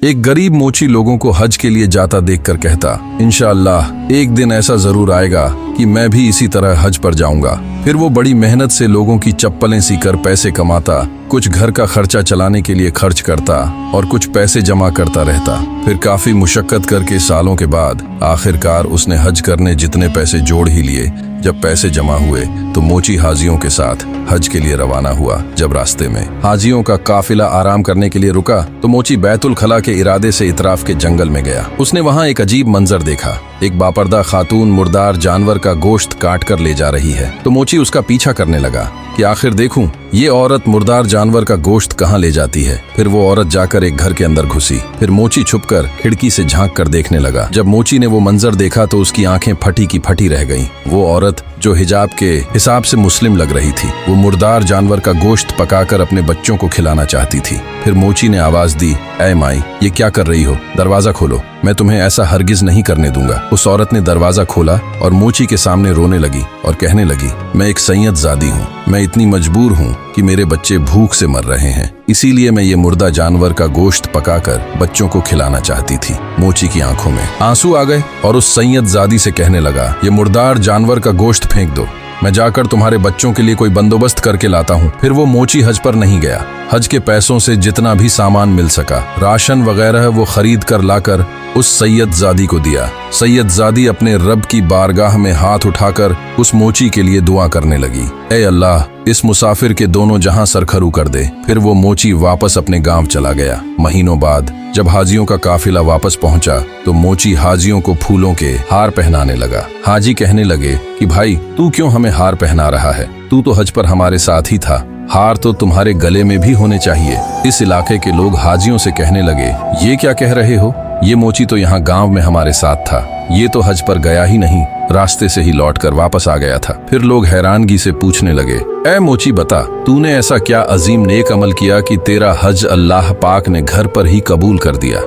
एक गरीब मोची लोगों को हज के लिए जाता देखकर कहता, इंशाअल्लाह एक दिन ऐसा जरूर आएगा कि मैं भी इसी तरह हज पर जाऊंगा। फिर वो बड़ी मेहनत से लोगों की चप्पलें सीकर पैसे कमाता, कुछ घर का खर्चा चलाने के लिए खर्च करता और कुछ पैसे जमा करता रहता। फिर काफी मुशक्कत करके सालों के बाद आखिरकार उसने हज करने जितने पैसे जोड़ ही लिए। जब पैसे जमा हुए तो मोची हाजियों के साथ हज के लिए रवाना हुआ। जब रास्ते में हाजियों का काफिला आराम करने के लिए रुका तो मोची बैतुल खला के इरादे से इतराफ के जंगल में गया। उसने वहां एक अजीब मंजर देखा। एक बापर्दा खातून मुर्दार जानवर का गोश्त काट कर ले जा रही है। तो मोची उसका पीछा करने लगा कि आखिर देखूं ये औरत मुर्दार जानवर का गोश्त कहाँ ले जाती है। फिर वो औरत जाकर एक घर के अंदर घुसी। फिर मोची छुपकर खिड़की से झांक कर देखने लगा। जब मोची ने वो मंजर देखा तो उसकी आंखें फटी की फटी रह गईं। वो औरत जो हिजाब के हिसाब से मुस्लिम लग रही थी, वो मुर्दार जानवर का गोश्त पकाकर अपने बच्चों को खिलाना चाहती थी। फिर मोची ने आवाज दी, ऐ माई, ये क्या कर रही हो? दरवाजा खोलो, मैं तुम्हें ऐसा हरगिज नहीं करने दूंगा। उस औरत ने दरवाजा खोला और मोची के सामने रोने लगी और कहने लगी, मैं एक सैयद ज़ादी हूँ। मैं इतनी मजबूर हूँ कि मेरे बच्चे भूख से मर रहे हैं, इसीलिए मैं ये मुर्दा जानवर का गोश्त पकाकर बच्चों को खिलाना चाहती थी। मोची की आंखों में आंसू आ गए और उस सैयद ज़ादी से कहने लगा, ये मुर्दार जानवर का गोश्त फेंक दो, मैं जाकर तुम्हारे बच्चों के लिए कोई बंदोबस्त करके लाता हूँ। फिर वो मोची हज पर नहीं गया। हज के पैसों से जितना भी सामान मिल सका, राशन वगैरह वो खरीद कर लाकर उस सैयद ज़ादी को दिया। सैयद ज़ादी अपने रब की बारगाह में हाथ उठाकर उस मोची के लिए दुआ करने लगी, ऐ अल्लाह, इस मुसाफिर के दोनों जहां सरखरू कर दे। फिर वो मोची वापस अपने गांव चला गया। महीनों बाद जब हाजियों का काफिला वापस पहुंचा तो मोची हाजियों को फूलों के हार पहनाने लगा। हाजी कहने लगे कि भाई, तू क्यों हमें हार पहना रहा है? तू तो हज पर हमारे साथ ही था, हार तो तुम्हारे गले में भी होने चाहिए। इस इलाके के लोग हाजियों से कहने लगे, ये क्या कह रहे हो? ये मोची तो यहाँ गांव में हमारे साथ था, ये तो हज पर गया ही नहीं, रास्ते से ही लौटकर वापस आ गया था। फिर लोग हैरानगी से पूछने लगे, ऐ मोची बता, तूने ऐसा क्या अजीम नेक अमल किया कि तेरा हज अल्लाह पाक ने घर पर ही कबूल कर दिया?